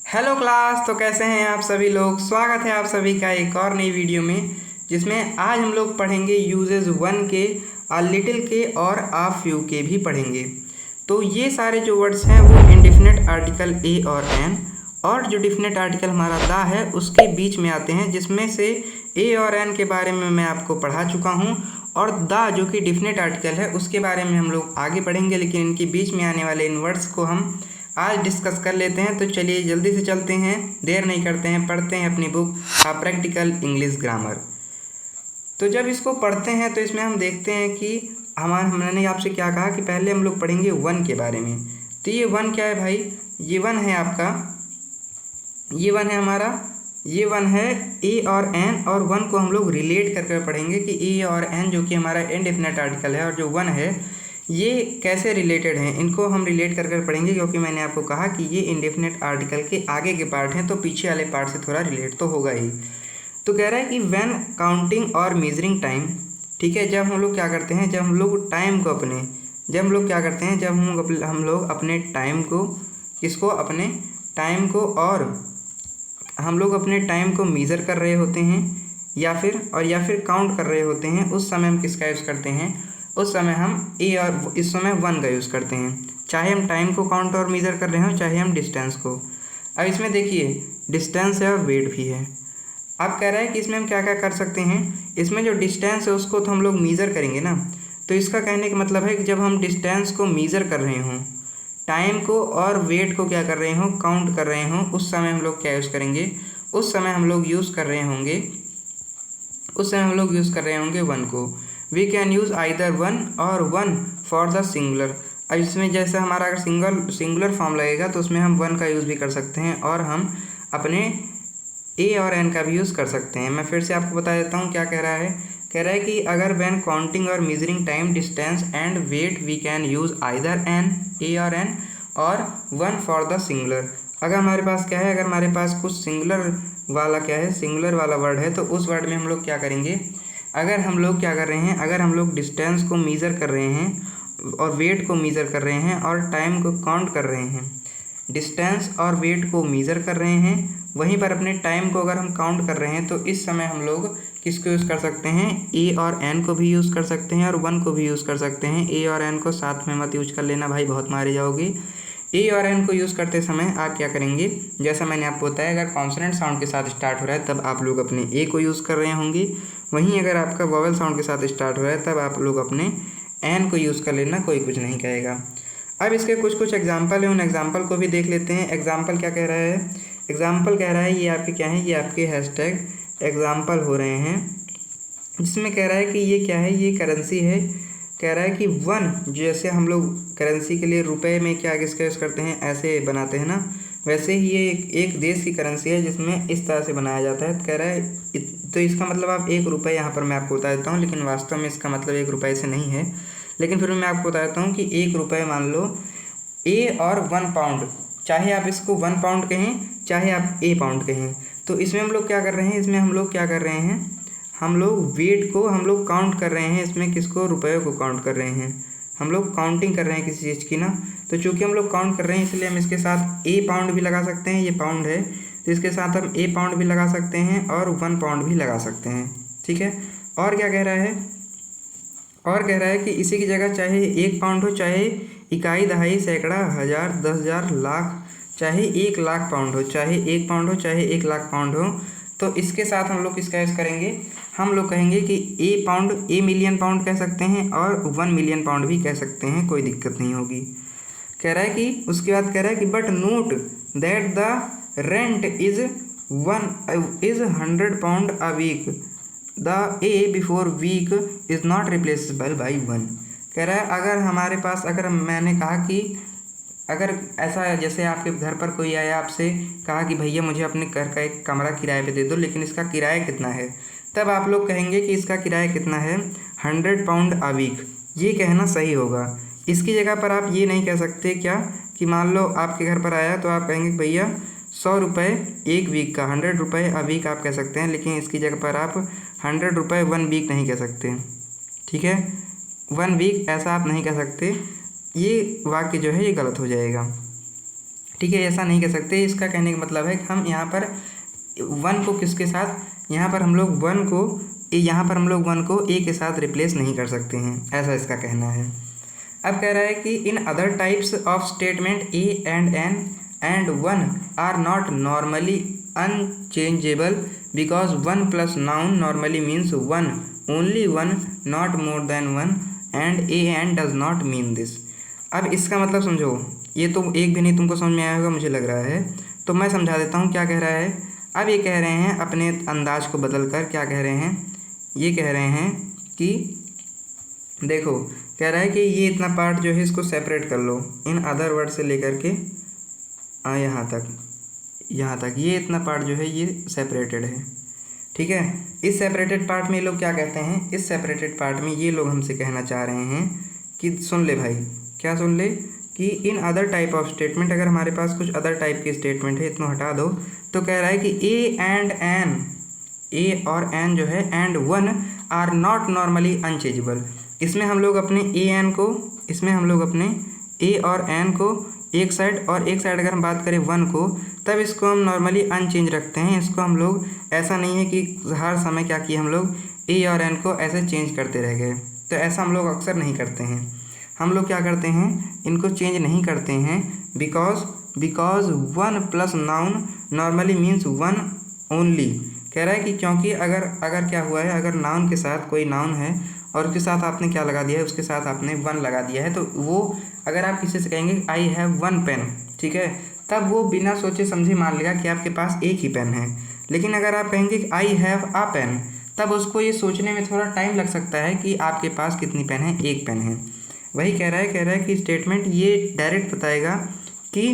Hello class. तो कैसे हैं आप सभी लोग। स्वागत है आप सभी का एक और नई वीडियो में, जिसमें आज हम लोग पढ़ेंगे यूजेस वन के, आ लिटिल के और आ फ्यू के भी पढ़ेंगे। तो ये सारे जो वर्ड्स हैं वो इंडिफिनिट आर्टिकल ए और एन, और जो डिफिनिट आर्टिकल हमारा दा है उसके बीच में आते हैं, जिसमें से ए और एन के बारे में मैं आपको पढ़ा चुका हूँ, और दा जो कि डिफिनिट आर्टिकल है उसके बारे में हम लोग आगे पढ़ेंगे। लेकिन इनके बीच में आने वाले इन वर्ड्स को हम आज डिस्कस कर लेते हैं। तो चलिए जल्दी से चलते हैं, देर नहीं करते हैं, पढ़ते हैं अपनी बुक आ प्रैक्टिकल इंग्लिश ग्रामर। तो जब इसको पढ़ते हैं तो इसमें हम देखते हैं कि मैंने आपसे क्या कहा कि पहले हम लोग पढ़ेंगे वन के बारे में। तो ये वन क्या है भाई, ये वन है आपका, ये वन है हमारा, ये वन है ए और एन, और वन को हम लोग रिलेट करके पढ़ेंगे कि ए और एन जो कि हमारा इनडेफिनिट आर्टिकल है, और जो वन है ये कैसे रिलेटेड हैं, इनको हम रिलेट कर पढ़ेंगे। क्योंकि मैंने आपको कहा कि ये इंडेफिनिट आर्टिकल के आगे के पार्ट हैं, तो पीछे वाले पार्ट से थोड़ा रिलेट तो होगा ही। तो कह रहा है कि व्हेन काउंटिंग और मेजरिंग टाइम, ठीक है, जब हम लोग क्या करते हैं, जब हम लोग टाइम को अपने, जब हम लोग क्या करते हैं, जब हम लोग अपने टाइम को, किसको, अपने टाइम को, और हम लोग अपने टाइम को मेज़र कर रहे होते हैं या फिर काउंट कर रहे होते हैं, उस समय हम किसका यूज़ करते हैं, उस समय हम ए और इस समय वन का यूज़ करते हैं। चाहे हम टाइम को काउंट और मेज़र कर रहे हो, चाहे हम डिस्टेंस को। अब इसमें देखिए डिस्टेंस है और वेट भी है। अब कह रहा है कि इसमें हम क्या क्या कर सकते हैं, इसमें जो डिस्टेंस है उसको तो हम लोग मेज़र करेंगे ना। तो इसका कहने का मतलब है कि जब हम डिस्टेंस को मेज़र कर रहे हों, टाइम को और वेट को क्या कर रहे हों, काउंट कर रहे हों, उस समय हम लोग क्या यूज़ करेंगे, उस समय हम लोग यूज़ कर रहे होंगे, उस समय हम लोग यूज़ कर रहे होंगे वन को। We can use either one और वन फॉर द सिंगुलर। अब इसमें जैसे हमारा अगर सिंगुलर फॉर्म लगेगा तो उसमें हम वन का यूज़ भी कर सकते हैं, और हम अपने ए और एन का भी यूज़ कर सकते हैं। मैं फिर से आपको बता देता हूँ क्या कह रहा है। कह रहा है कि अगर व्हेन काउंटिंग और measuring time, distance and weight we can use either an, a और एन, और वन फॉर द सिंगुलर। अगर हमारे पास क्या है, अगर हमारे पास कुछ सिंगुलर वाला क्या है, सिंगुलर वाला वर्ड है, तो उस वर्ड में हम लोग क्या करेंगे, अगर हम लोग क्या कर रहे हैं, अगर हम लोग डिस्टेंस को मेज़र कर रहे हैं और वेट को मेज़र कर रहे हैं और टाइम को काउंट कर रहे हैं, डिस्टेंस और वेट को मेज़र कर रहे हैं, वहीं पर अपने टाइम को अगर हम काउंट कर रहे हैं, तो इस समय हम लोग किसको यूज़ कर सकते हैं, ए और एन को भी यूज़ कर सकते हैं और वन को भी यूज़ कर सकते हैं। ए और एन को साथ में मत यूज कर लेना भाई, बहुत मारे जाओगे। ए और एन को यूज़ करते समय आप क्या करेंगे, जैसा मैंने आपको बताया, अगर कॉन्सोनेंट साउंड के साथ स्टार्ट हो रहा है तब आप लोग अपने ए को यूज़ कर रहे होंगे, वहीं अगर आपका वोवेल साउंड के साथ स्टार्ट हो रहा है तब आप लोग अपने एन को यूज़ कर लेना, कोई कुछ नहीं कहेगा। अब इसके कुछ एग्जाम्पल हैं, उन एग्जाम्पल को भी देख लेते हैं। एग्जाम्पल क्या कह रहा है, एग्जाम्पल कह रहा है ये आपके क्या है, ये आपके हैशटैग एग्जाम्पल हो रहे हैं, जिसमें कह रहा है कि ये क्या है, ये करेंसी है। कह रहा है कि वन, जैसे हम लोग करेंसी के लिए रुपए में क्या किसका यूज़ करते हैं, ऐसे बनाते हैं ना, वैसे ही ये एक देश की करेंसी है जिसमें इस तरह से बनाया जाता है। कह रहा है तो इसका मतलब आप 1 रुपये, यहाँ पर मैं आपको बता देता हूँ, लेकिन वास्तव में इसका मतलब 1 रुपये से नहीं है, लेकिन फिर मैं आपको बता देता हूँ कि 1 रुपये मान लो ए और 1 पाउंड, चाहे आप इसको 1 पाउंड कहें चाहे आप ए पाउंड कहें। तो इसमें हम लोग क्या कर रहे हैं, इसमें हम लोग क्या कर रहे हैं, हम लोग वेट को हम लोग काउंट कर रहे हैं, इसमें किसको, रुपये को काउंट कर रहे हैं, हम लोग काउंटिंग कर रहे हैं किसी चीज़ की ना। तो चूँकि हम लोग काउंट कर रहे हैं इसलिए हम इसके साथ ए पाउंड भी लगा सकते हैं, ये पाउंड है तो इसके साथ हम ए पाउंड भी लगा सकते हैं और 1 पाउंड भी लगा सकते हैं, ठीक है। और क्या कह रहा है, और कह रहा है कि इसी की जगह चाहे 1 पाउंड हो, चाहे इकाई, दहाई, सैकड़ा, हज़ार, 10,000, लाख, चाहे 1 लाख पाउंड हो, चाहे 1 पाउंड हो, चाहे 1 लाख पाउंड हो, तो इसके साथ हम लोग किसका यूज़ करेंगे, हम लोग कहेंगे कि ए पाउंड, ए मिलियन पाउंड कह सकते हैं और 1 मिलियन पाउंड भी कह सकते हैं, कोई दिक्कत नहीं होगी। कह रहा है कि उसके बाद कह रहा है कि but note that the rent is 100 pound a week, the a before week is not replaceable by 1। कह रहा है अगर हमारे पास, अगर मैंने कहा कि अगर ऐसा, जैसे आपके घर पर कोई आया, आपसे कहा कि भैया मुझे अपने घर का एक कमरा किराए पे दे दो, लेकिन इसका किराया कितना है, तब आप लोग कहेंगे कि इसका किराया कितना है, 100 पाउंड आ वीक, ये कहना सही होगा। इसकी जगह पर आप ये नहीं कह सकते क्या, कि मान लो आपके घर पर आया तो आप कहेंगे भैया 100 रुपये 1 वीक का, 100 रुपये आ वीक आप कह सकते हैं, लेकिन इसकी जगह पर आप 100 रुपये 1 वीक नहीं कह सकते, ठीक है। 1 वीक ऐसा आप नहीं कह सकते, ये वाक्य जो है ये गलत हो जाएगा, ठीक है, ऐसा नहीं कह सकते। इसका कहने का मतलब है कि हम यहाँ पर वन को किसके साथ, यहाँ पर हम लोग वन को ए के साथ रिप्लेस नहीं कर सकते हैं, ऐसा इसका कहना है। अब कह रहा है कि in other types of statement a and an and one are not normally unchangeable because one plus noun normally means one, only one, not more than one, and a an does not mean this. अब इसका मतलब समझो, ये तो एक भी नहीं तुमको समझ में आया होगा मुझे लग रहा है, तो मैं समझा देता हूँ क्या कह रहा है। अब ये कह रहे हैं अपने अंदाज को बदल कर, क्या कह रहे हैं, ये कह रहे हैं कि देखो, कह रहा है कि ये इतना पार्ट जो है इसको सेपरेट कर लो, इन अदर वर्ड से लेकर के यहाँ तक ये इतना पार्ट जो है ये सेपरेटेड है। ठीक है, इस सेपरेटेड पार्ट में ये लोग क्या कहते हैं, इस सेपरेटेड पार्ट में ये लोग हमसे कहना चाह रहे हैं कि सुन ले भाई, क्या सुन ले, कि in other type of statement, अगर हमारे पास कुछ अदर टाइप के स्टेटमेंट है, इतना हटा दो, तो कह रहा है कि ए एंड एन, ए और एन जो है and one are not normally unchangeable. इसमें हम लोग अपने ए और एन को एक साइड, और एक साइड अगर हम बात करें वन को, तब इसको हम नॉर्मली अनचेंज रखते हैं। इसको हम लोग ऐसा नहीं है कि हर समय क्या किए हम लोग ए और एन को ऐसे चेंज करते रह गए, तो ऐसा हम लोग अक्सर नहीं करते हैं। हम लोग क्या करते हैं, इनको चेंज नहीं करते हैं because one plus noun normally means one only. कह रहा है कि क्योंकि अगर क्या हुआ है, अगर नाउन के साथ कोई नाउन है और उसके साथ आपने क्या लगा दिया है, उसके साथ आपने वन लगा दिया है, तो वो अगर आप किसी से कहेंगे आई हैव वन पेन, ठीक है, तब वो बिना सोचे समझे मान लेगा कि आपके पास एक ही पेन है। लेकिन अगर आप कहेंगे आई हैव अ पेन, तब उसको ये सोचने में थोड़ा टाइम लग सकता है कि आपके पास कितनी पेन है, एक पेन है। वही कह रहा है कि स्टेटमेंट ये डायरेक्ट बताएगा कि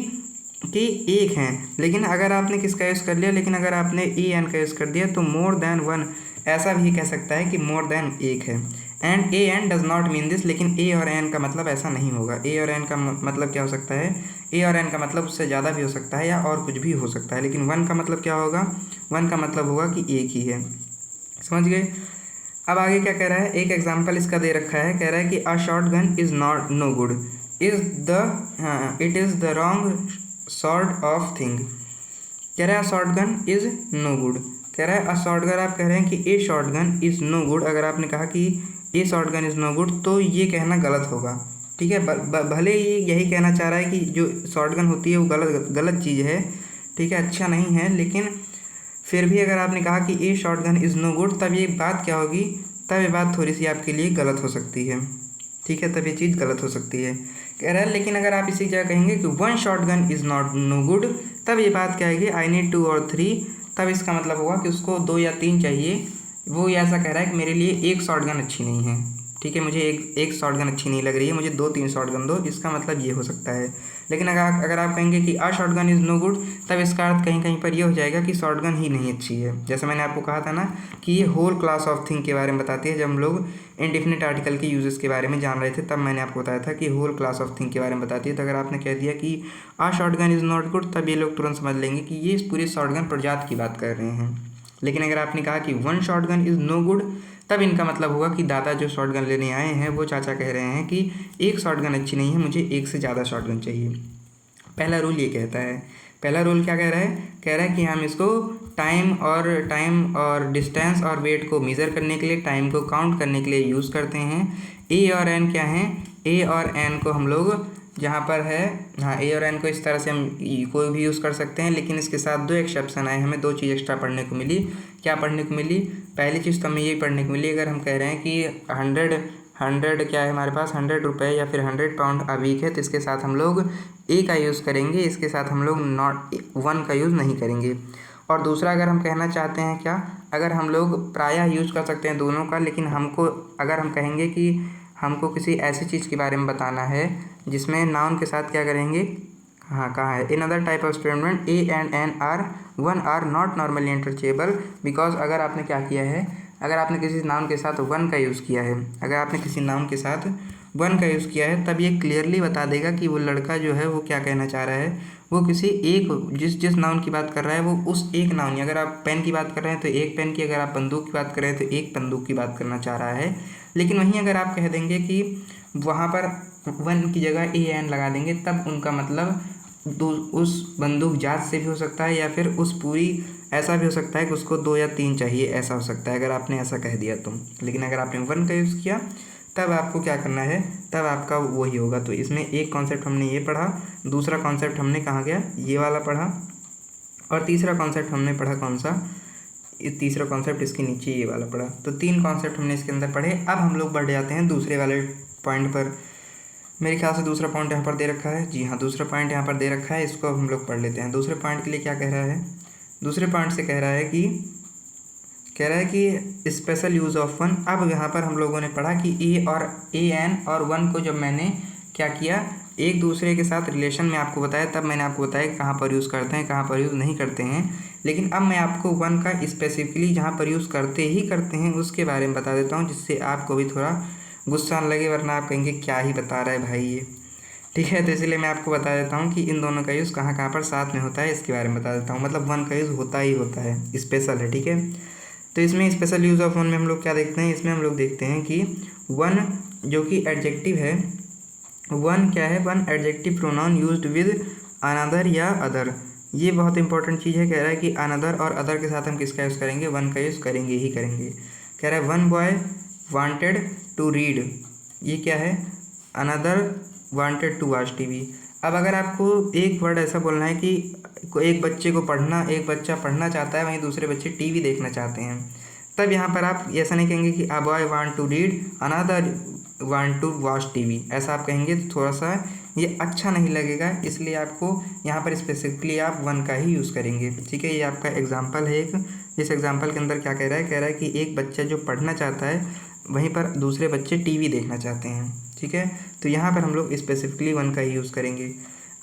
एक हैं, लेकिन अगर आपने किसका यूज़ कर लिया, लेकिन अगर आपने ए एन का यूज़ कर दिया तो मोर देन वन, ऐसा भी कह सकता है कि मोर देन एक है। And a an does not mean this, लेकिन ए और एन का मतलब ऐसा नहीं होगा। ए और एन का मतलब क्या हो सकता है, ए और एन का मतलब उससे ज़्यादा भी हो सकता है या और कुछ भी हो सकता है, लेकिन वन का मतलब क्या होगा, वन का मतलब होगा कि एक ही है। समझ गए। अब आगे क्या कह रहा है, एक एग्जाम्पल इसका दे रखा है, कह रहा है कि a short gun is not no good, it is the wrong sort of thing. कह रहा है short gun is no good, कह रहा है अ शॉर्ट गन, आप कह रहे हैं कि a short gun is no good. अगर आपने कहा कि a short gun is no good तो ये कहना गलत होगा। ठीक है, भले ही यही कहना चाह रहा है कि जो शॉर्ट गन होती है वो गलत चीज़ है, ठीक है, अच्छा नहीं है, लेकिन फिर भी अगर आपने कहा कि a short gun is no good, तब ये बात क्या होगी, तब ये बात थोड़ी सी आपके लिए गलत हो सकती है। ठीक है, तब ये चीज़ गलत हो सकती है। कह रहा है लेकिन अगर आप इसी जगह कहेंगे कि one short gun is not no good, तब ये बात क्या आएगी, आई नीड 2 और 3, तब इसका मतलब होगा कि उसको 2 या 3 चाहिए। वो ऐसा कह रहा है कि मेरे लिए एक शॉर्ट गन अच्छी नहीं है, ठीक है, मुझे एक शॉर्ट गन अच्छी नहीं लग रही है, मुझे 2-3 शॉर्ट गन दो, इसका मतलब ये हो सकता है। लेकिन अगर आप कहेंगे कि a short gun is no good, तब इसका अर्थ कहीं कहीं पर ये हो जाएगा कि शॉर्ट गन ही नहीं अच्छी है। जैसे मैंने आपको कहा था ना कि ये होल क्लास ऑफ थिंग के बारे में बताती है। जब हम लोग इंडेफिनिट आर्टिकल के यूजेस के बारे में जान रहे थे, तब मैंने आपको बताया था कि होल क्लास ऑफ थिंग के बारे में बताती है। तो अगर आपने कह दिया कि a short gun is not good, तब ये लोग तुरंत समझ लेंगे कि ये इस पूरी शॉर्ट गन प्रजाति की बात कर रहे हैं। लेकिन अगर आपने कहा कि one short gun is no good, तब इनका मतलब होगा कि दादा जो शॉर्ट गन लेने आए हैं वो चाचा कह रहे हैं कि एक शॉर्ट गन अच्छी नहीं है, मुझे एक से ज़्यादा शॉर्ट गन चाहिए। पहला रूल ये कहता है, पहला रूल क्या कह रहा है कि हम इसको टाइम और डिस्टेंस और वेट को मेज़र करने के लिए, टाइम को काउंट करने के लिए यूज़ करते हैं। ए और एन क्या हैं, ए और एन को हम लोग जहाँ पर है, हाँ, ए और एन को इस तरह से हम कोई भी यूज़ कर सकते हैं, लेकिन इसके साथ 2 एक्सेप्शन आए, हमें 2 चीज़ एक्स्ट्रा पढ़ने को मिली। क्या पढ़ने को मिली, पहली चीज़ तो हमें ये पढ़ने को मिली, अगर हम कह रहे हैं कि 100 क्या है हमारे पास, 100 रुपये या फिर 100 पाउंड अ वीक है, तो इसके साथ हम लोग ए का यूज़ करेंगे, इसके साथ हम लोग नॉट वन का यूज़ नहीं करेंगे। और दूसरा, अगर हम कहना चाहते हैं क्या, अगर हम लोग प्रायः यूज़ कर सकते हैं दोनों का, लेकिन हमको अगर हम कहेंगे कि हमको किसी ऐसी चीज़ के बारे में बताना है जिसमें नाउन के साथ क्या करेंगे, हाँ कहाँ है, in other type of statement a and an are not normally interchangeable, because अगर आपने क्या किया है, अगर आपने किसी नाउन के साथ वन का यूज़ किया है, अगर आपने किसी नाउन के साथ वन का यूज़ किया है, तब ये क्लियरली बता देगा कि वो लड़का जो है वो क्या कहना चाह रहा है, वो किसी एक जिस नाउन की बात कर रहा है वो उस एक नाउन, अगर आप पेन की बात कर रहे हैं तो एक पेन की, अगर आप बंदूक की बात कर रहे हैं तो एक बंदूक की बात करना चाह रहा है। लेकिन वहीं अगर आप कह देंगे कि वहाँ पर वन की जगह ए एन लगा देंगे, तब उनका मतलब उस बंदूक जात से भी हो सकता है, या फिर उस पूरी ऐसा भी हो सकता है कि उसको 2 या 3 चाहिए, ऐसा हो सकता है अगर आपने ऐसा कह दिया तो। लेकिन अगर आपने 1 का यूज़ किया तब आपको क्या करना है, तब आपका वही होगा। तो इसमें एक कॉन्सेप्ट हमने ये पढ़ा, दूसरा कॉन्सेप्ट हमने कहाँ गया, ये वाला पढ़ा, और तीसरा कॉन्सेप्ट हमने पढ़ा कौन सा, तीसरा कॉन्सेप्ट इसके नीचे ये वाला पढ़ा। तो 3 कॉन्सेप्ट हमने इसके अंदर पढ़े। अब हम लोग बढ़ जाते हैं दूसरे वाले पॉइंट पर। मेरे ख्याल से दूसरा पॉइंट यहाँ पर दे रखा है, जी हाँ दूसरा पॉइंट यहाँ पर दे रखा है, इसको अब हम लोग पढ़ लेते हैं। दूसरे पॉइंट के लिए क्या कह रहा है, दूसरे पॉइंट से कह रहा है कि स्पेशल यूज़ ऑफ 1। अब यहाँ पर हम लोगों ने पढ़ा कि एन और 1 को जब मैंने क्या किया, एक दूसरे के साथ रिलेशन में आपको बताया, तब मैंने आपको बताया कहाँ पर यूज़ करते हैं, कहाँ पर यूज़ नहीं करते हैं। लेकिन अब मैं आपको 1 का स्पेसिफिकली जहाँ पर यूज़ करते हैं उसके बारे में बता देता हूँ, जिससे आपको भी थोड़ा गुस्सा न लगे, वरना आप कहेंगे क्या ही बता रहा है भाई ये। ठीक है, तो इसलिए मैं आपको बता देता हूँ कि इन दोनों का यूज़ कहाँ कहाँ पर साथ में होता है, इसके बारे में बता देता हूँ। मतलब 1 का यूज़ होता ही होता है, स्पेशल है। ठीक है, तो इसमें स्पेशल यूज़ ऑफ 1 में हम लोग क्या देखते हैं, इसमें हम लोग देखते हैं कि 1 जो कि एडजेक्टिव है, 1 क्या है, 1 adjective pronoun used with another या अदर। ये बहुत इंपॉर्टेंट चीज़ है। कह रहा है कि अनदर और अदर के साथ हम किसका यूज़ करेंगे, 1 का यूज़ करेंगे ही करेंगे। कह रहा है 1 बॉय वांटेड टू रीड, ये क्या है, another wanted to watch TV. अब अगर आपको एक वर्ड ऐसा बोलना है कि एक बच्चे को पढ़ना, एक बच्चा पढ़ना चाहता है, वहीं दूसरे बच्चे टीवी देखना चाहते हैं, तब यहाँ पर आप ऐसा नहीं कहेंगे कि a boy want to read another want to watch TV, ऐसा आप कहेंगे तो थोड़ा सा ये अच्छा नहीं लगेगा। इसलिए आपको यहाँ पर स्पेसिफिकली आप 1 का ही यूज़ करेंगे। ठीक है, ये आपका एग्जाम्पल है एक। इस एग्जाम्पल के अंदर क्या कह रहा है कि एक बच्चा जो पढ़ना चाहता है, वहीं पर दूसरे बच्चे टीवी देखना चाहते हैं। ठीक है, तो यहाँ पर हम लोग स्पेसिफिकली 1 का ही यूज़ करेंगे।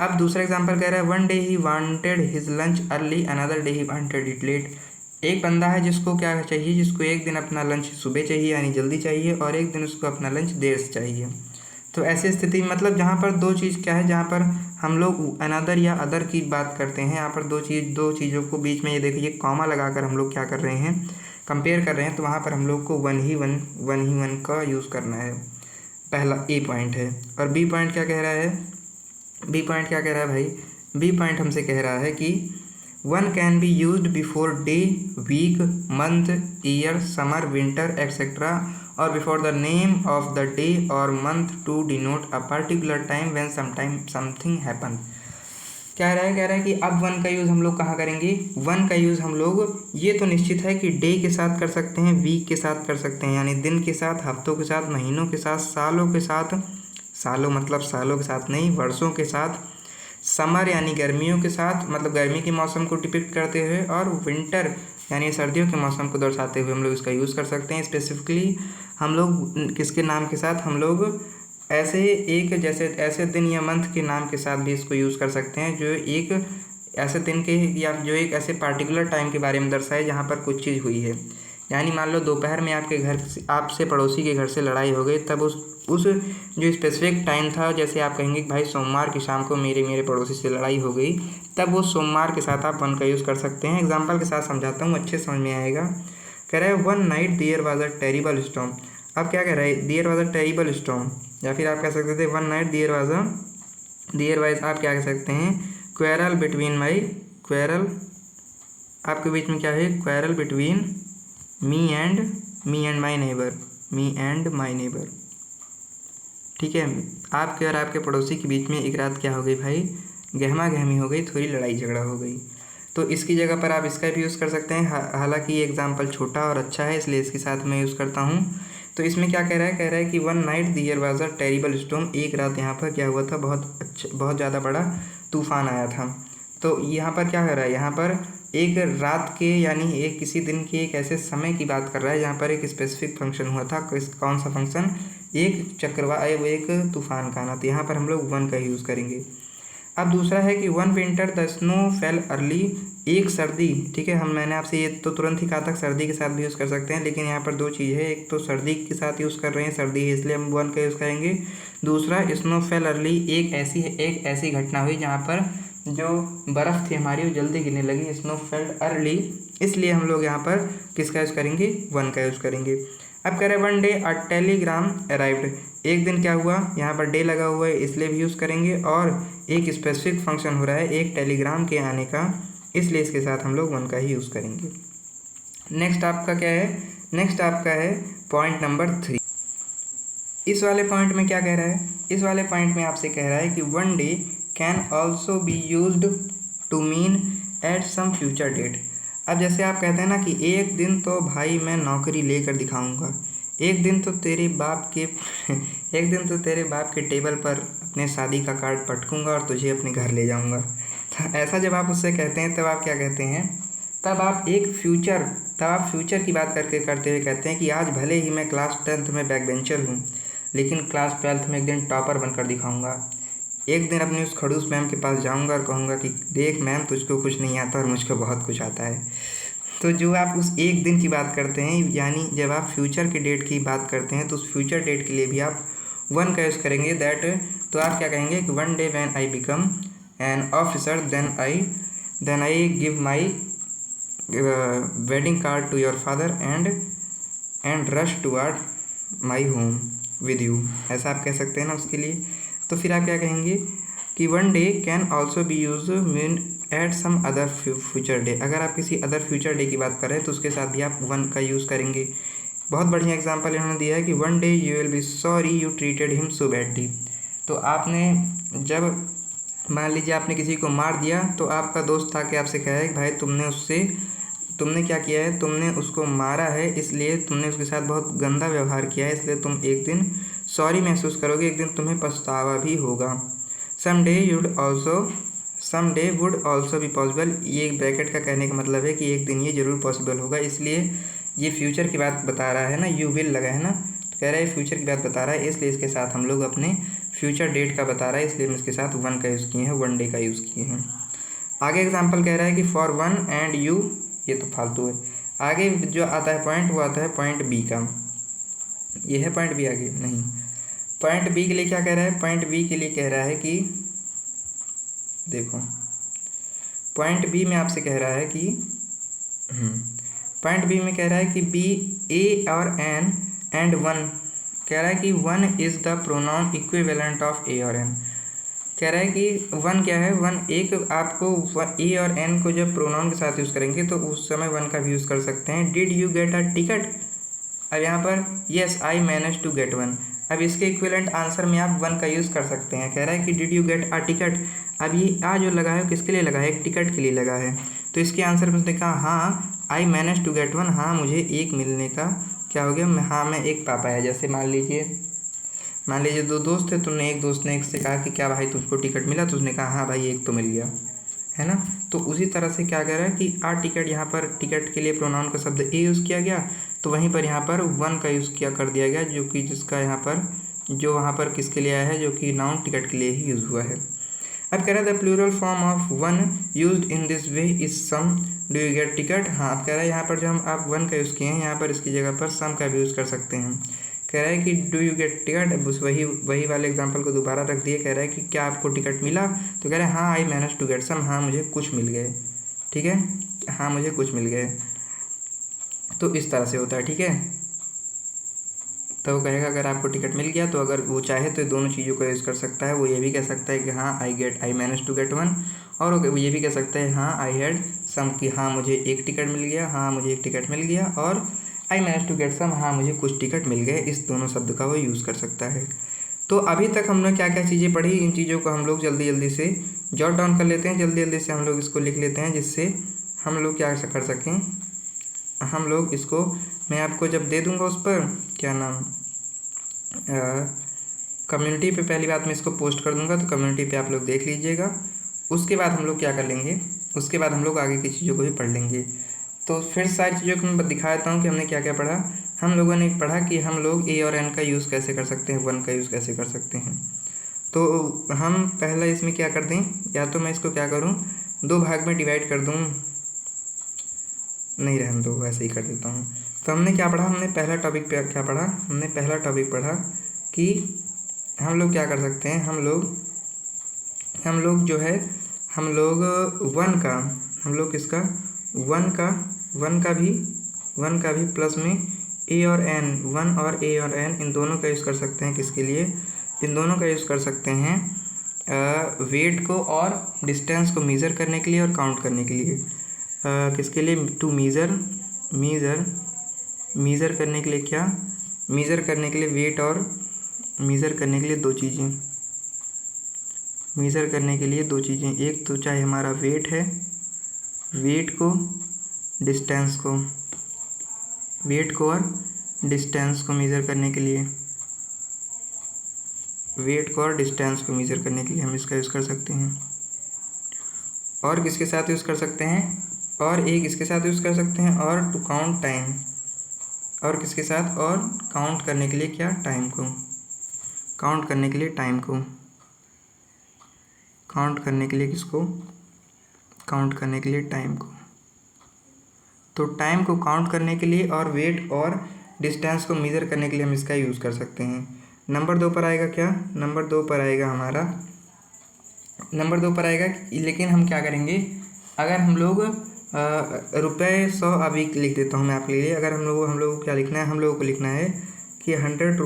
अब दूसरा एग्जांपल कह रहा है 1 day he wanted his lunch early, another day he wanted it let. एक बंदा है जिसको क्या चाहिए, जिसको एक दिन अपना लंच सुबह चाहिए यानी जल्दी चाहिए, और एक दिन उसको अपना लंच देर से चाहिए। तो ऐसी स्थिति मतलब जहाँ पर 2 चीज़ क्या है, जहाँ पर हम लोग अनदर या अदर की बात करते हैं, यहाँ पर 2 चीज़ों को बीच में ये देखिए कॉमा लगाकर हम लोग क्या कर रहे हैं, कंपेयर कर रहे हैं। तो वहाँ पर हम लोग को 1 का यूज़ करना है। पहला ए पॉइंट है। और बी पॉइंट क्या कह रहा है, बी पॉइंट क्या कह रहा है भाई, बी पॉइंट हमसे कह रहा है कि 1 can be used before day, week, month, year, summer, winter etcetera, और before the name of the day और month to denote a particular time when something happen. कह रहा है कि अब 1 का यूज़ हम लोग कहाँ करेंगे, 1 का यूज़ हम लोग ये तो निश्चित है कि डे के साथ कर सकते हैं, वीक के साथ कर सकते हैं यानी दिन के साथ, हफ्तों के साथ, महीनों के साथ, सालों के साथ, सालों मतलब सालों के साथ नहीं, वर्षों के साथ, समर यानी गर्मियों के साथ मतलब गर्मी के मौसम को डिपिक्ट करते हुए, और विंटर यानी सर्दियों के मौसम को दर्शाते हुए हम लोग इसका यूज़ कर सकते हैं। स्पेसिफिकली हम लोग किसके नाम के साथ, हम लोग ऐसे एक जैसे ऐसे दिन या मंथ के नाम के साथ भी इसको यूज़ कर सकते हैं, जो एक ऐसे दिन के या जो एक ऐसे पार्टिकुलर टाइम के बारे में दर्शाए जहाँ पर कुछ चीज़ हुई है। यानी मान लो दोपहर में आपसे पड़ोसी के घर से लड़ाई हो गई, तब उस जो स्पेसिफिक टाइम था, जैसे आप कहेंगे कि भाई सोमवार की शाम को मेरे पड़ोसी से लड़ाई हो गई, तब वो सोमवार के साथ आप 1 का यूज़ कर सकते हैं। एग्जाम्पल के साथ समझाता हूँ, अच्छे समझ में आएगा। कह रहा है 1 night there was a terrible storm. अब क्या कह रहा है, there was a terrible storm, या फिर आप कह सकते थे 1 नाइट देयर वाइज आप क्या कह सकते हैं, क्वेरल बिटवीन माई, क्वेरल आपके बीच में क्या है, quarrel between me and my neighbour. ठीक है, आपके और आपके पड़ोसी के बीच में एक रात क्या हो गई भाई, गहमा गहमी हो गई, थोड़ी लड़ाई झगड़ा हो गई। तो इसकी जगह पर आप इसका भी यूज़ कर सकते हैं। हालांकि ये एग्जाम्पल छोटा और अच्छा है, इसलिए इसके साथ मैं यूज़ करता हूँ। तो इसमें क्या कह रहा है कि 1 night there was a terrible storm, एक रात यहाँ पर क्या हुआ था, बहुत ज़्यादा बड़ा तूफान आया था। तो यहाँ पर क्या कर रहा है, यहाँ पर एक रात के यानी एक किसी दिन के एक ऐसे समय की बात कर रहा है जहाँ पर एक स्पेसिफिक फंक्शन हुआ था। कौन सा फंक्शन, एक तूफान का आना। तो यहाँ पर हम लोग 1 का यूज़ करेंगे। अब दूसरा है कि 1 winter the snow fail early, एक सर्दी। ठीक है, मैंने आपसे ये तो तुरंत ही कहा था सर्दी के साथ भी यूज़ कर सकते हैं, लेकिन यहाँ पर 2 चीज़ है, एक तो सर्दी के साथ यूज़ कर रहे हैं, सर्दी है इसलिए हम 1 का यूज़ करेंगे। दूसरा स्नो फेल अर्ली, एक ऐसी घटना हुई जहाँ पर जो बर्फ़ थी हमारी वो जल्दी गिरने लगी, स्नो फेल अर्ली, इसलिए हम लोग यहाँ पर किसका यूज़ करेंगे, 1 का यूज़ करेंगे। अब कह रहे हैं 1 डे अ टेलीग्राम अराइव्ड, एक दिन क्या हुआ, यहाँ पर डे लगा हुआ है इसलिए भी यूज़ करेंगे, और एक स्पेसिफिक फंक्शन हो रहा है एक टेलीग्राम के आने का, इसलिए इसके साथ हम लोग 1 का ही यूज़ करेंगे। नेक्स्ट आपका क्या है, नेक्स्ट आपका है पॉइंट नंबर 3। इस वाले पॉइंट में क्या कह रहा है, इस वाले पॉइंट में आपसे कह रहा है कि 1 day can also be used to mean at some future date. अब जैसे आप कहते हैं ना कि एक दिन तो भाई मैं नौकरी लेकर दिखाऊंगा, एक दिन तो तेरे बाप के एक दिन तो तेरे बाप के टेबल पर अपने शादी का कार्ड पटकूंगा और तुझे अपने घर ले जाऊंगा। तो ऐसा जब आप उससे कहते हैं तब आप क्या कहते हैं, तब आप फ्यूचर की बात करते हुए कहते हैं कि आज भले ही मैं क्लास 10th में बैक बेंचर हूँ, लेकिन क्लास 12th में एक दिन टॉपर बनकर दिखाऊंगा। एक दिन अपनी उस खड़ूस मैम के पास जाऊंगा और कहूँगा कि देख मैम, तुझको कुछ नहीं आता और मुझको बहुत कुछ आता है। तो जो आप उस एक दिन की बात करते हैं, यानी जब आप फ्यूचर के डेट की बात करते हैं तो उस फ्यूचर डेट के लिए भी आप 1 का यूज़ करेंगे। दैट, तो आप क्या कहेंगे कि 1 day when I become an officer then I give my wedding card to your father and rush toward my home with you, ऐसा आप कह सकते हैं ना उसके लिए। तो फिर आप क्या कहेंगे कि 1 day can also be use mean at some other future day. अगर आप किसी अदर फ्यूचर डे की बात कर रहे हैं तो उसके साथ भी आप 1 का यूज़ करेंगे। बहुत बढ़िया एग्जांपल इन्होंने दिया है कि 1 day you will be sorry you treated him so badly. तो आपने जब मान लीजिए आपने किसी को मार दिया तो आपका दोस्त था कि आपसे कहा है कि भाई तुमने क्या किया है, तुमने उसको मारा है, इसलिए तुमने उसके साथ बहुत गंदा व्यवहार किया है, इसलिए तुम एक दिन सॉरी महसूस करोगे, एक दिन तुम्हें पछतावा भी होगा। Some day would also be possible, ये ब्रैकेट का कहने का मतलब है कि एक दिन ये ज़रूर पॉसिबल होगा, इसलिए ये फ्यूचर की बात बता रहा है ना, यू विल लगा है ना, तो कह रहा है फ्यूचर की बात बता रहा है, इसलिए इसके साथ हम लोग अपने फ्यूचर डेट का बता रहा है, इसलिए हम इसके साथ 1 का यूज़ किए हैं, 1 डे का यूज़ किए हैं। आगे एग्जाम्पल कह रहा है कि फॉर 1 एंड यू, ये तो फालतू है। आगे जो आता है पॉइंट वो आता है पॉइंट बी का, ये है पॉइंट बी, आगे नहीं। पॉइंट बी के लिए क्या कह रहा है, पॉइंट बी के लिए कह रहा है कि देखो पॉइंट बी में आपसे कह रहा है कि पॉइंट बी में कह रहा है कि बी ए और एन एंड 1, कह रहा है कि 1 is the pronoun equivalent of a और एन। कह रहा है कि 1 क्या है, 1 एक आपको ए और एन को जब प्रोनाउन के साथ यूज़ करेंगे तो उस समय 1 का भी यूज़ कर सकते हैं। Did you get a ticket, अब यहाँ पर yes I manage to get 1, अब इसके इक्विवेलेंट आंसर में आप 1 का यूज़ कर सकते हैं। कह रहा है कि did you get a ticket, अब ये आ जो लगा है किसके लिए लगा है, एक टिकट के लिए लगा है, तो इसके आंसर में उसने कहा हाँ आई मैनेज टू गेट 1, हाँ मुझे एक मिलने का क्या हो गया, मैं एक पा पाया। जैसे मान लीजिए 2 दोस्त थे, तुमने एक दोस्त ने एक से कहा कि क्या भाई तुझको टिकट मिला, तो उसने कहा हाँ भाई एक तो मिल गया, है ना। तो उसी तरह से क्या कह रहा है कि आ टिकट, यहाँ पर टिकट के लिए प्रोनाउन का शब्द ए यूज़ किया गया, तो वहीं पर यहाँ पर 1 का यूज़ कर दिया गया, जो कि जिसका यहाँ पर जो वहाँ पर किसके लिए आया है, जो कि नाउन टिकट के लिए ही यूज़ हुआ है। अब कह रहा है the plural form of 1 used in this way is some, do you get ticket. हाँ, अब कह रहा है यहाँ पर जो आप 1 का यूज़ किए हैं, यहाँ पर इसकी जगह पर सम का भी यूज़ कर सकते हैं। कह रहा है कि डू यू गेट टिकट, अब उस वही वाले एग्जांपल को दोबारा रख दिए। कह रहा है कि क्या आपको टिकट मिला, तो कह रहा है हाँ I manage to get some, हाँ मुझे कुछ मिल गए, ठीक है, हाँ मुझे कुछ मिल गए। तो इस तरह से होता है, ठीक है। तो वो कहेगा अगर आपको टिकट मिल गया तो अगर वो चाहे तो दोनों चीज़ों का यूज़ कर सकता है। वो ये भी कह सकता है कि हाँ आई मैनेज टू गेट 1, और वो ये भी कह सकता है हाँ आई हैड सम, कि हाँ मुझे एक टिकट मिल गया, हाँ मुझे एक टिकट मिल गया, और I manage to get some, हाँ मुझे कुछ टिकट मिल गए। इस दोनों शब्द का वो यूज़ कर सकता है। तो अभी तक हमने क्या क्या चीज़ें पढ़ी, इन चीज़ों को हम लोग जल्दी से जॉट डाउन कर लेते हैं, जल्दी से हम लोग इसको लिख लेते हैं, जिससे हम लोग क्या कर सकें। हम लोग इसको मैं आपको जब दे दूँगा उस पर क्या नाम कम्युनिटी पे, पहली बात मैं इसको पोस्ट कर दूँगा, तो कम्युनिटी पे आप लोग देख लीजिएगा। उसके बाद हम लोग क्या कर लेंगे, उसके बाद हम लोग आगे की चीज़ों को भी पढ़ लेंगे। तो फिर सारी चीज़ों को मैं दिखा देता हूँ कि हमने क्या क्या पढ़ा। हम लोगों ने पढ़ा कि हम लोग ए और एन का यूज़ कैसे कर सकते हैं, 1 का यूज़ कैसे कर सकते हैं। तो हम पहला इसमें क्या कर दें, या तो मैं इसको क्या करूँ 2 भाग में डिवाइड कर दूँ, नहीं रहने दो, वैसे ही कर देता हूँ। तो हमने क्या पढ़ा, हमने पहला टॉपिक पे क्या पढ़ा, हमने पहला टॉपिक पढ़ा कि हम लोग क्या कर सकते हैं, हम लोग जो है हम लोग 1 का, हम लोग किसका 1 का भी प्लस में ए और एन, 1 और ए और एन इन दोनों का यूज़ कर सकते हैं। किसके लिए, इन दोनों का यूज़ कर सकते हैं वेट को और डिस्टेंस को मेज़र करने के लिए और काउंट करने के लिए। किसके लिए? टू मेज़र करने के लिए क्या? मेज़र करने के लिए वेट और मेज़र करने के लिए दो चीज़ें। मेज़र करने के लिए दो चीज़ें, एक तो चाहे हमारा वेट है, वेट को डिस्टेंस को, वेट को और डिस्टेंस को मेज़र करने के लिए, वेट को और डिस्टेंस को मेज़र करने के लिए हम इसका यूज़ कर सकते हैं। और किसके साथ यूज़ कर सकते हैं? और एक इसके साथ यूज़ कर सकते हैं, और टू काउंट टाइम। और किसके साथ? और काउंट करने के लिए क्या? टाइम को। काउंट करने के लिए टाइम को। काउंट करने के लिए किसको? काउंट करने के लिए टाइम को। तो टाइम को काउंट करने के लिए और वेट और डिस्टेंस को मेज़र करने के लिए हम इसका यूज़ कर सकते हैं। नंबर 2 पर आएगा क्या? नंबर 2 पर आएगा हमारा, नंबर 2 पर आएगा, लेकिन हम क्या करेंगे? अगर हम लोग रुपये 100 अभी लिख देता हूँ मैं आपके लिए। अगर हम लोगों को क्या लिखना है? हम लोगों को लिखना है कि 100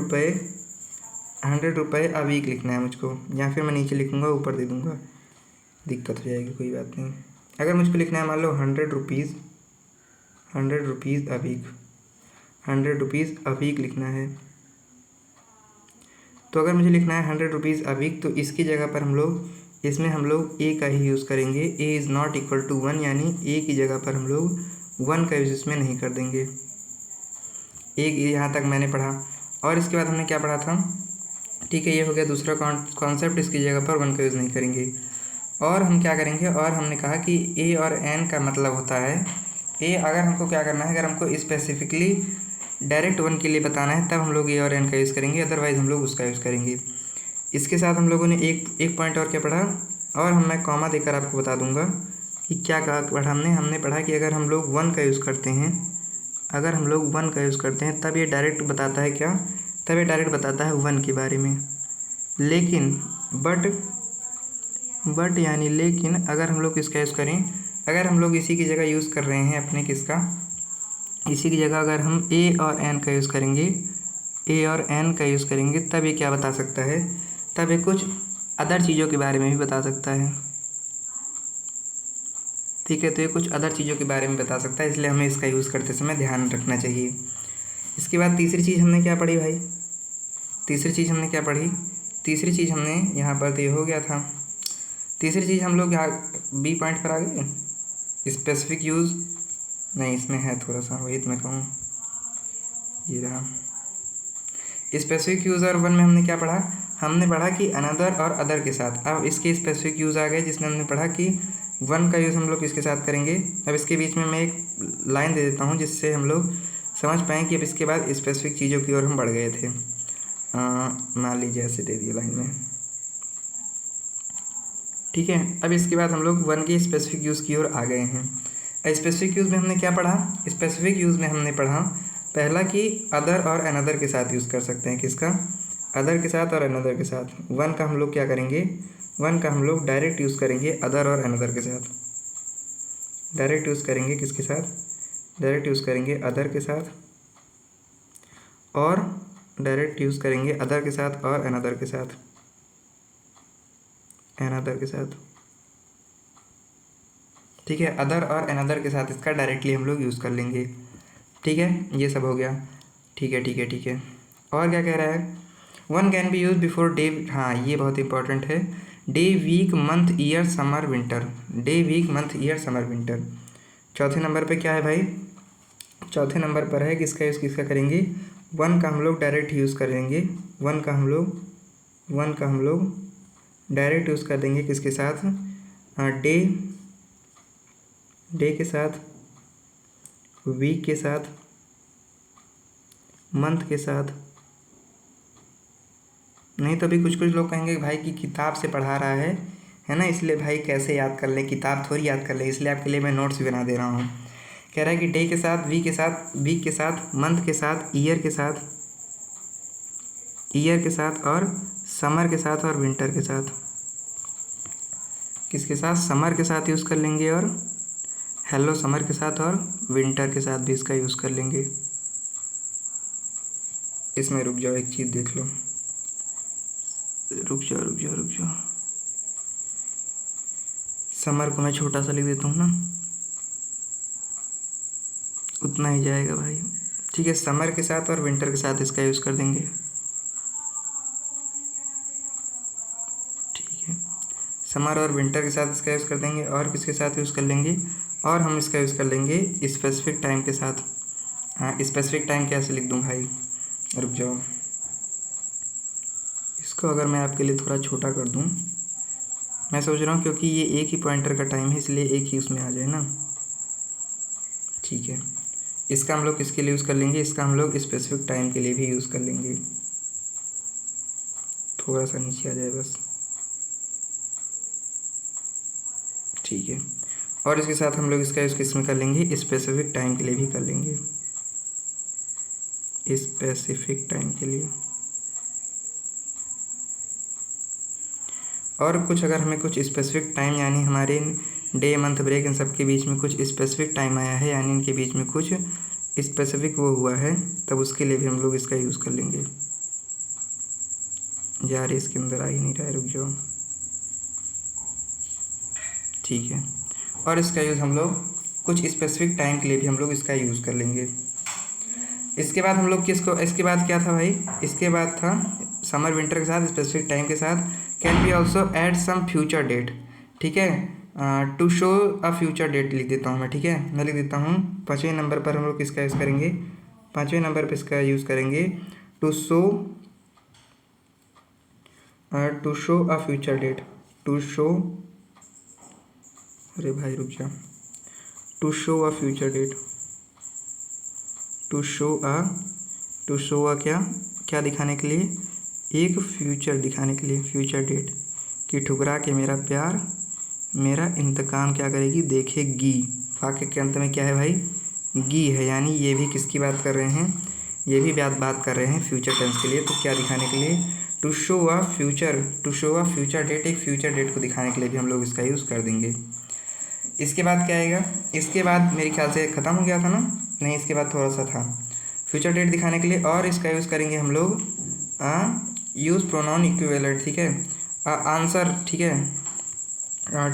रुपये अभी लिखना है मुझको, या फिर मैं नीचे लिखूँगा, ऊपर दे दूँगा, दिक्कत हो जाएगी, कोई बात नहीं। अगर मुझको लिखना है मान लो 100 रुपीज़ अभी, 100 रुपीज़ अभी लिखना है। तो अगर मुझे लिखना है 100 रुपीज़ अभी, तो इसकी जगह पर हम लोग इसमें ए का ही यूज़ करेंगे। A is not equal to 1, यानी ए की जगह पर हम लोग 1 का यूज़ इसमें नहीं कर देंगे। एक यहाँ तक मैंने पढ़ा। और इसके बाद हमने क्या पढ़ा था? ठीक है, ये हो गया दूसरा कॉन्सेप्ट। इसकी जगह पर 1 का यूज़ नहीं करेंगे। और हम क्या करेंगे? और हमने कहा कि ए और एन का मतलब होता है, ए अगर हमको क्या करना है, अगर हमको स्पेसिफिकली डायरेक्ट 1 के लिए बताना है तब हम लोग ए और एन का यूज़ करेंगे, अदरवाइज़ हम लोग उसका यूज़ करेंगे। इसके साथ हम लोगों ने एक पॉइंट और क्या पढ़ा, और मैं कॉमा देकर आपको बता दूंगा कि क्या पढ़ा हमने पढ़ा कि अगर हम लोग 1 का यूज़ करते हैं, अगर हम लोग 1 का यूज़ करते हैं तब ये डायरेक्ट बताता है क्या? तब ये डायरेक्ट बताता है 1 के बारे में। लेकिन बट यानी लेकिन अगर हम लोग इसका यूज़ करें, अगर हम लोग इसी की जगह यूज़ कर रहे हैं अपने किसका, इसी की जगह अगर हम ए और एन का यूज़ करेंगे, ए और एन का यूज़ करेंगे, तब ये क्या बता सकता है? तब ये कुछ अदर चीज़ों के बारे में भी बता सकता है। ठीक है, तो ये कुछ अदर चीज़ों के बारे में बता सकता है, इसलिए हमें इसका यूज़ करते समय ध्यान रखना चाहिए। इसके बाद तीसरी चीज़ हमने क्या पढ़ी भाई? तीसरी चीज़ हमने क्या पढ़ी? तीसरी चीज़ हमने यहाँ पर तो ये हो गया था। तीसरी चीज़ हम लोग यहाँ बी पॉइंट पर आ गए, स्पेसिफिक यूज़ नहीं, इसमें है थोड़ा सा, वही तो मैं कहूँ, ये रहा स्पेसिफिक यूज़। और 1 में हमने क्या पढ़ा? हमने पढ़ा कि अनदर और अदर के साथ। अब इसके स्पेसिफिक यूज़ आ गए, जिसमें हमने पढ़ा कि 1 का यूज़ हम लोग किसके साथ करेंगे। अब इसके बीच में मैं एक लाइन दे देता हूँ जिससे हम लोग समझ पाएँ कि अब इसके बाद स्पेसिफिक चीज़ों की ओर हम बढ़ गए थे। मान लीजिए ऐसे दे दिए लाइन में, ठीक है। अब इसके बाद हम लोग 1 के स्पेसिफिक यूज़ की ओर आ गए हैं। स्पेसिफिक यूज़ में हमने क्या पढ़ा? स्पेसिफिक यूज़ में हमने पढ़ा पहला कि अदर और अनदर के साथ यूज़ कर सकते हैं। किसका? अदर के साथ और अनदर के साथ। 1 का हम लोग क्या करेंगे? 1 का हम लोग डायरेक्ट यूज़ करेंगे अदर और अनदर के साथ। डायरेक्ट यूज़ करेंगे किसके साथ? डायरेक्ट यूज़ करेंगे अदर के साथ, और डायरेक्ट यूज़ करेंगे अदर के साथ और अनदर के साथ, अनदर के साथ। ठीक है, अदर और अनदर के साथ इसका डायरेक्टली हम लोग यूज़ कर लेंगे। ठीक है, ये सब हो गया। ठीक है ठीक है ठीक है। और क्या कह रहा है? 1 can be use before day, हाँ ये बहुत इंपॉर्टेंट है। Day, week, month, year, summer, winter. Day, week, month, year, summer, winter. चौथे नंबर पे क्या है भाई? चौथे नंबर पर है किसका यूज़ किसका करेंगे? 1 का हम लोग डायरेक्ट यूज़ करेंगे। 1 का हम लोग डायरेक्ट यूज़ कर देंगे किसके साथ? डे के साथ, वीक के साथ, मंथ के साथ। नहीं तो अभी कुछ लोग कहेंगे भाई कि किताब से पढ़ा रहा है ना, इसलिए भाई कैसे याद कर ले, किताब थोड़ी याद कर ले, इसलिए आपके लिए मैं नोट्स भी बना दे रहा हूँ। कह रहा है कि डे के साथ, वीक के साथ, मंथ के साथ, ईयर के साथ और समर के साथ और विंटर के साथ। किसके साथ? समर के साथ यूज़ कर लेंगे, और हेलो समर के साथ, और विंटर के साथ भी इसका यूज़ कर लेंगे। इसमें रुक जाओ, एक चीज़ देख लो, रुक जाओ। समर को मैं छोटा सा लिख देता हूँ ना, उतना ही जाएगा भाई। ठीक है, समर के साथ और विंटर के साथ इसका यूज़ कर देंगे। ठीक है, समर और विंटर के साथ इसका यूज़ कर देंगे। और किसके साथ यूज़ कर लेंगे, और हम इसका यूज़ कर लेंगे स्पेसिफिक टाइम के साथ। हाँ, स्पेसिफिक टाइम कैसे लिख दूँ भाई, रुक जाओ। इसको अगर मैं आपके लिए थोड़ा छोटा कर दूँ, मैं सोच रहा हूँ क्योंकि ये एक ही पॉइंटर का टाइम है इसलिए एक ही उसमें आ जाए ना। ठीक है, इसका हम लोग किसके लिए यूज़ कर लेंगे, इसका हम लोग स्पेसिफिक टाइम के लिए भी यूज़ कर लेंगे। थोड़ा सा नीचे आ जाए बस। ठीक है, और इसके साथ हम लोग इसका यूज़ किस में कर लेंगे, स्पेसिफिक टाइम के लिए भी कर लेंगे, स्पेसिफिक टाइम के लिए। और कुछ अगर हमें कुछ स्पेसिफिक टाइम यानी हमारे डे मंथ ब्रेक इन सब के बीच में कुछ स्पेसिफिक टाइम आया है, यानी इनके बीच में कुछ स्पेसिफिक वो हुआ है, तब उसके लिए भी हम लोग इसका यूज़ कर लेंगे। यार इसके अंदर आ ही नहीं रहा है, रुक जाओ। ठीक है, और इसका यूज़ हम लोग कुछ स्पेसिफिक टाइम के लिए भी हम लोग इसका यूज़ कर लेंगे। इसके बाद हम लोग किसको, इसके बाद क्या था भाई, इसके बाद था समर विंटर के साथ स्पेसिफिक टाइम के साथ can be also add some future date. ठीक है, to show a future date लिख देता हूँ मैं। ठीक है, मैं लिख देता हूँ 5वें नंबर पर हम लोग किसका यूज़ करेंगे, 5वें नंबर पर इसका यूज़ करेंगे to show a future date. To show, अरे भाई रुक जा, to show a future date. To show a क्या क्या दिखाने के लिए, एक फ्यूचर दिखाने के लिए, फ्यूचर डेट कि ठुकरा के मेरा प्यार मेरा इंतकाम क्या करेगी, देखेगी। वाक्य के अंत में क्या है भाई, गी है, यानी ये भी किसकी बात कर रहे हैं, ये भी बात कर रहे हैं फ्यूचर टेंस के लिए। तो क्या दिखाने के लिए, to show a future date, एक फ्यूचर डेट को दिखाने के लिए भी हम लोग इसका यूज़ कर देंगे। इसके बाद क्या आएगा, इसके बाद मेरे ख्याल से ख़त्म हो गया था ना, नहीं इसके बाद थोड़ा सा था फ्यूचर डेट दिखाने के लिए। और इसका यूज़ करेंगे हम लोग यूज़ प्रोनाउन इक्विवेलेंट। ठीक है, आंसर। ठीक है,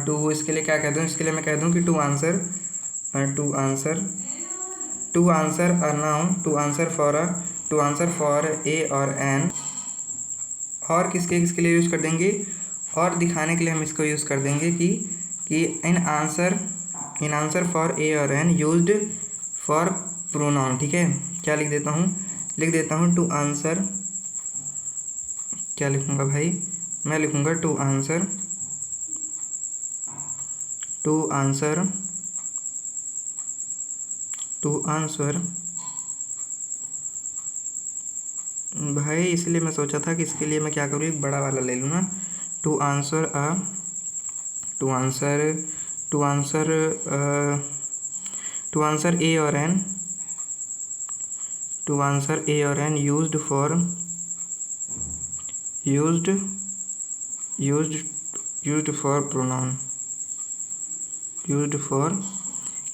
टू, इसके लिए क्या कह दूँ, इसके लिए मैं कह दूँ कि to answer a noun, to answer for A और एन। और किसके लिए यूज़ कर देंगे, और दिखाने के लिए हम इसको यूज़ कर देंगे कि इन आंसर फॉर ए और एन यूज्ड फॉर प्रोनाउन। ठीक है, क्या लिख देता हूँ टू आंसर, क्या लिखूँगा भाई, मैं लिखूँगा टू आंसर भाई, इसलिए मैं सोचा था कि इसके लिए मैं क्या करूँ, एक बड़ा वाला ले लूँ ना, टू आंसर ए और N used for pronoun, used for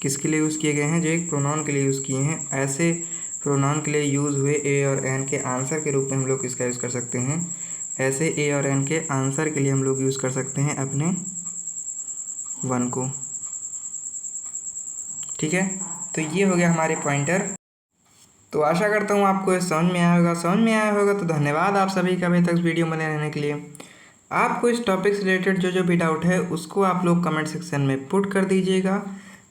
किसके लिए यूज़ किए गए हैं, जो एक प्रोनाउन के लिए यूज़ किए हैं। ऐसे प्रोनाउन के लिए यूज़ हुए ए और एन के आंसर के रूप में हम लोग इसका यूज़ कर सकते हैं। ऐसे ए और एन के आंसर के लिए हम लोग यूज़ कर सकते हैं अपने वन को। ठीक है, तो ये हो गया हमारे पॉइंटर। तो आशा करता हूँ आपको ये समझ में आया होगा। तो धन्यवाद आप सभी का अभी तक वीडियो बने रहने के लिए। आपको इस टॉपिक से रिलेटेड जो भी डाउट है उसको आप लोग कमेंट सेक्शन में पुट कर दीजिएगा।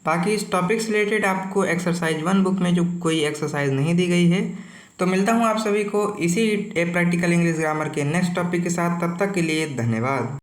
बाकी इस टॉपिक से रिलेटेड आपको एक्सरसाइज 1 बुक में जो कोई एक्सरसाइज नहीं दी गई है। तो मिलता हूँ आप सभी को इसी प्रैक्टिकल इंग्लिश ग्रामर के नेक्स्ट टॉपिक के साथ, तब तक के लिए धन्यवाद।